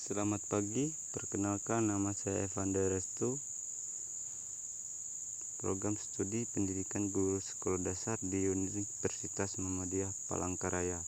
Selamat pagi, perkenalkan nama saya Evander Restu, program studi pendidikan guru sekolah dasar di Universitas Muhammadiyah Palangkaraya.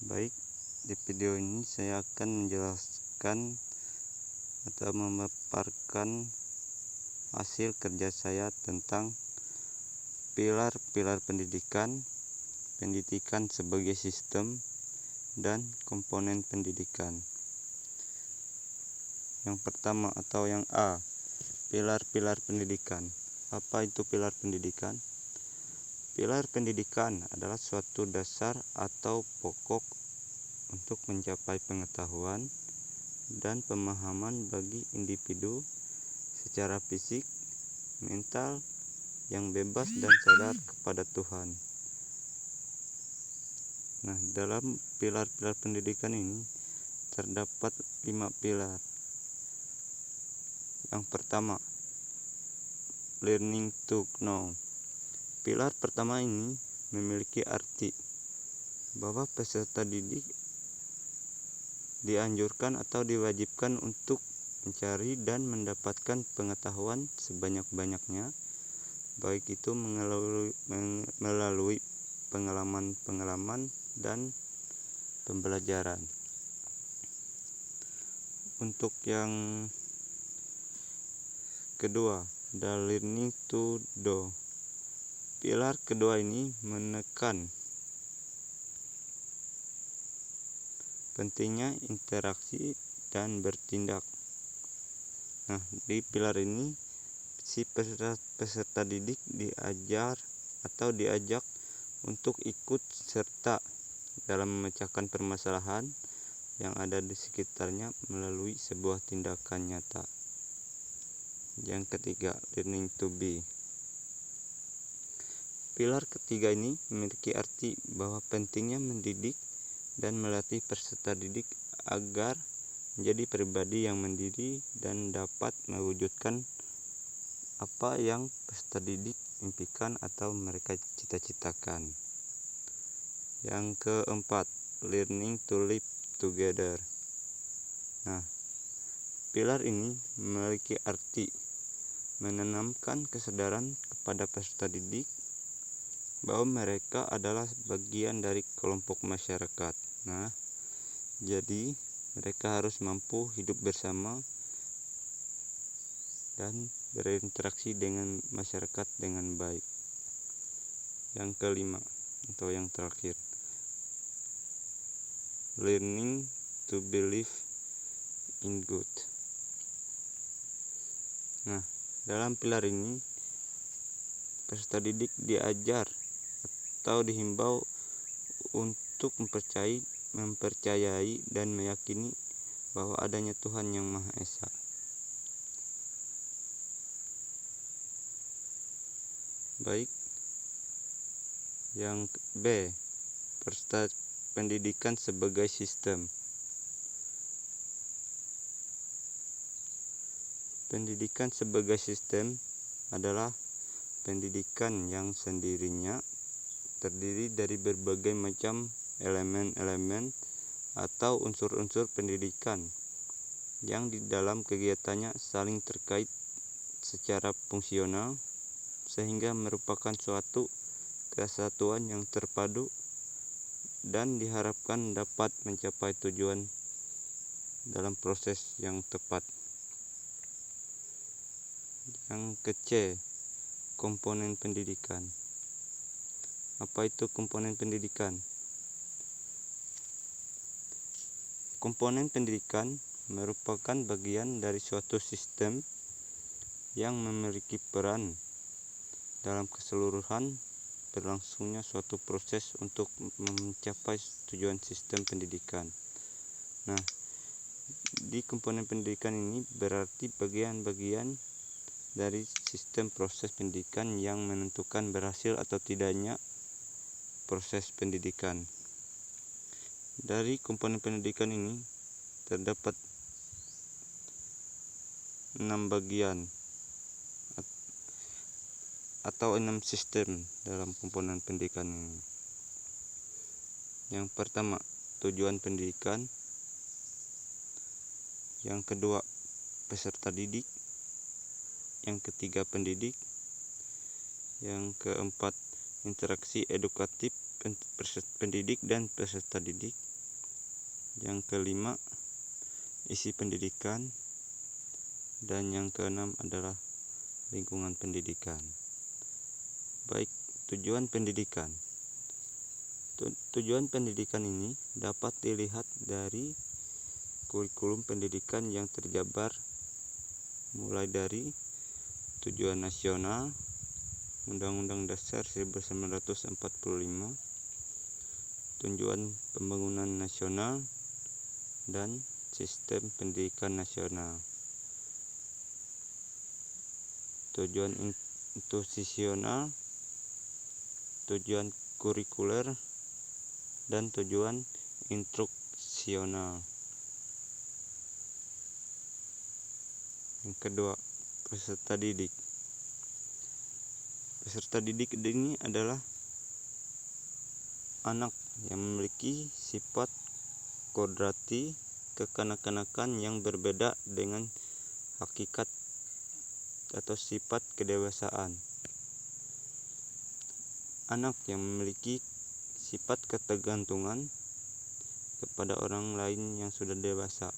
Baik, di video ini saya akan menjelaskan atau memaparkan hasil kerja saya tentang pilar-pilar pendidikan sebagai sistem, dan komponen pendidikan. Yang pertama atau yang A, pilar-pilar pendidikan. Apa itu pilar pendidikan? Pilar pendidikan adalah suatu dasar atau pokok untuk mencapai pengetahuan dan pemahaman bagi individu secara fisik, mental, yang bebas dan sadar kepada Tuhan. Nah, dalam pilar-pilar pendidikan ini terdapat 5 pilar. Yang pertama, learning to know. Pilar pertama ini memiliki arti bahwa peserta didik dianjurkan atau diwajibkan untuk mencari dan mendapatkan pengetahuan sebanyak-banyaknya, baik itu melalui pengalaman-pengalaman dan pembelajaran. Untuk yang kedua, the learning to do. Pilar kedua ini menekan pentingnya interaksi dan bertindak. Nah, di pilar ini si peserta didik diajak untuk ikut serta dalam memecahkan permasalahan yang ada di sekitarnya melalui sebuah tindakan nyata. Yang ketiga, learning to be. Pilar ketiga ini memiliki arti bahwa pentingnya mendidik dan melatih peserta didik agar menjadi pribadi yang mandiri dan dapat mewujudkan apa yang peserta didik impikan atau mereka cita-citakan. Yang keempat, learning to live together. Nah, pilar ini memiliki arti menanamkan kesadaran kepada peserta didik bahwa mereka adalah bagian dari kelompok masyarakat. Nah, jadi mereka harus mampu hidup bersama dan berinteraksi dengan masyarakat dengan baik. Yang kelima atau yang terakhir, learning to believe in good. Nah, dalam pilar ini peserta didik diajar atau dihimbau untuk mempercayai dan meyakini bahwa adanya Tuhan yang Maha Esa. Baik, yang B, peserta pendidikan sebagai sistem. Pendidikan sebagai sistem adalah pendidikan yang sendirinya terdiri dari berbagai macam elemen-elemen atau unsur-unsur pendidikan yang di dalam kegiatannya saling terkait secara fungsional sehingga merupakan suatu kesatuan yang terpadu dan diharapkan dapat mencapai tujuan dalam proses yang tepat. Yang ke-C, komponen pendidikan. Apa itu komponen pendidikan? Komponen pendidikan merupakan bagian dari suatu sistem yang memiliki peran dalam keseluruhan berlangsungnya suatu proses untuk mencapai tujuan sistem pendidikan. Nah, di komponen pendidikan ini berarti bagian-bagian dari sistem proses pendidikan yang menentukan berhasil atau tidaknya proses pendidikan. Dari komponen pendidikan ini terdapat 6 bagian atau 6 sistem dalam komponen pendidikan ini. Yang pertama, tujuan pendidikan. yang kedua peserta didik, yang ketiga pendidik, yang keempat interaksi edukatif pendidik dan peserta didik, yang kelima isi pendidikan, dan yang keenam adalah lingkungan pendidikan. Baik, tujuan pendidikan. Tujuan pendidikan ini dapat dilihat dari kurikulum pendidikan yang terjabar mulai dari tujuan nasional, Undang-Undang Dasar 1945, tujuan pembangunan nasional, dan sistem pendidikan nasional. Tujuan institusional, tujuan kurikuler, dan tujuan instruksional. Yang kedua, peserta didik. Peserta didik ini adalah anak yang memiliki sifat kodrati kekanak-kanakan yang berbeda dengan hakikat atau sifat kedewasaan. Anak yang memiliki sifat ketergantungan kepada orang lain yang sudah dewasa,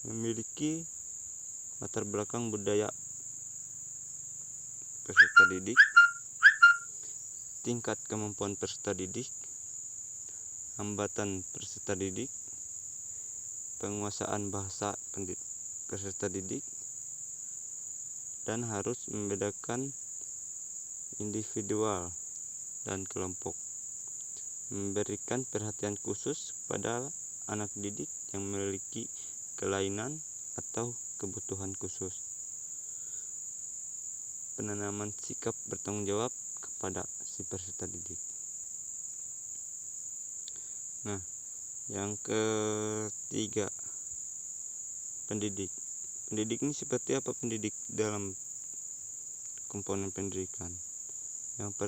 memiliki latar belakang budaya peserta didik, tingkat kemampuan peserta didik, hambatan peserta didik, penguasaan bahasa peserta didik, dan harus membedakan individual dan kelompok, memberikan perhatian khusus kepada anak didik yang memiliki kelainan atau kebutuhan khusus, penanaman sikap bertanggung jawab kepada si peserta didik. Nah, yang ketiga, pendidik. Pendidik ini seperti apa pendidik dalam komponen pendidikan? Yang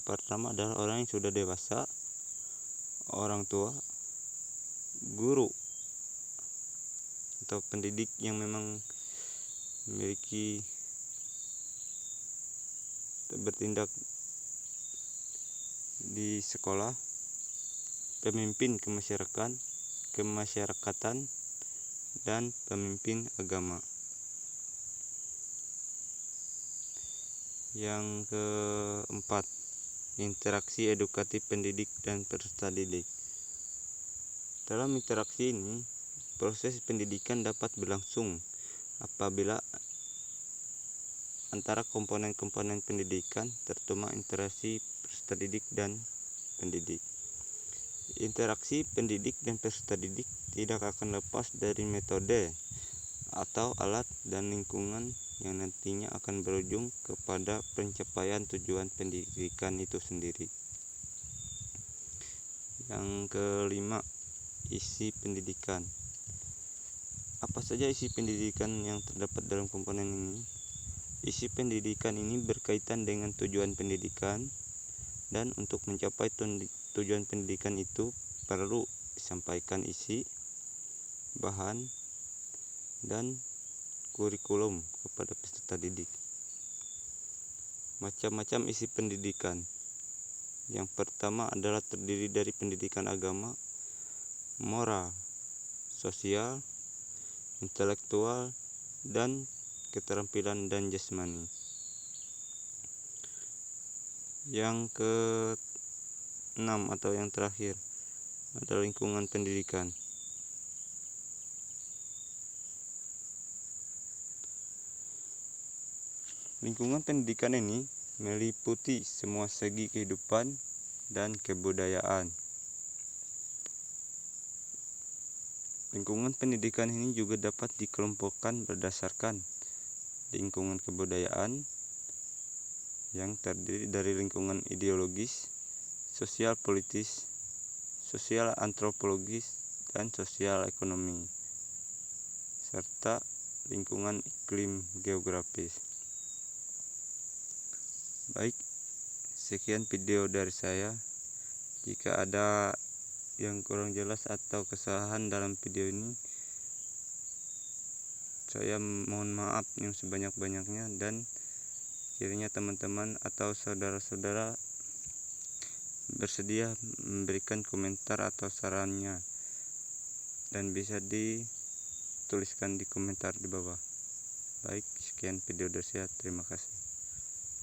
pertama adalah orang yang sudah dewasa, orang tua, guru, atau pendidik yang memang memiliki bertindak di sekolah, pemimpin kemasyarakatan, dan pemimpin agama. Yang keempat, interaksi edukatif pendidik dan peserta didik. Dalam interaksi ini, proses pendidikan dapat berlangsung apabila antara komponen-komponen pendidikan, terutama interaksi peserta didik dan pendidik. Interaksi pendidik dan peserta didik tidak akan lepas dari metode atau alat dan lingkungan yang nantinya akan berujung kepada pencapaian tujuan pendidikan itu sendiri. Yang kelima, isi pendidikan. Apa saja isi pendidikan yang terdapat dalam komponen ini? Isi pendidikan ini berkaitan dengan tujuan pendidikan, dan untuk mencapai tujuan pendidikan itu perlu disampaikan isi, bahan, dan kurikulum kepada peserta didik. Macam-macam isi pendidikan. Yang pertama adalah terdiri dari pendidikan agama, moral, sosial, intelektual, dan keterampilan dan jasmani. Yang keenam atau yang terakhir adalah lingkungan pendidikan. Lingkungan pendidikan ini meliputi semua segi kehidupan dan kebudayaan. Lingkungan pendidikan ini juga dapat dikelompokkan berdasarkan lingkungan kebudayaan yang terdiri dari lingkungan ideologis, sosial politis, sosial antropologis, dan sosial ekonomi, serta lingkungan iklim geografis. Baik, sekian video dari saya. Jika ada yang kurang jelas atau kesalahan dalam video ini, saya mohon maaf yang sebanyak-banyaknya, dan kiranya teman-teman atau saudara-saudara bersedia memberikan komentar atau sarannya, dan bisa dituliskan di komentar di bawah. Baik, sekian video dari saya. Terima kasih.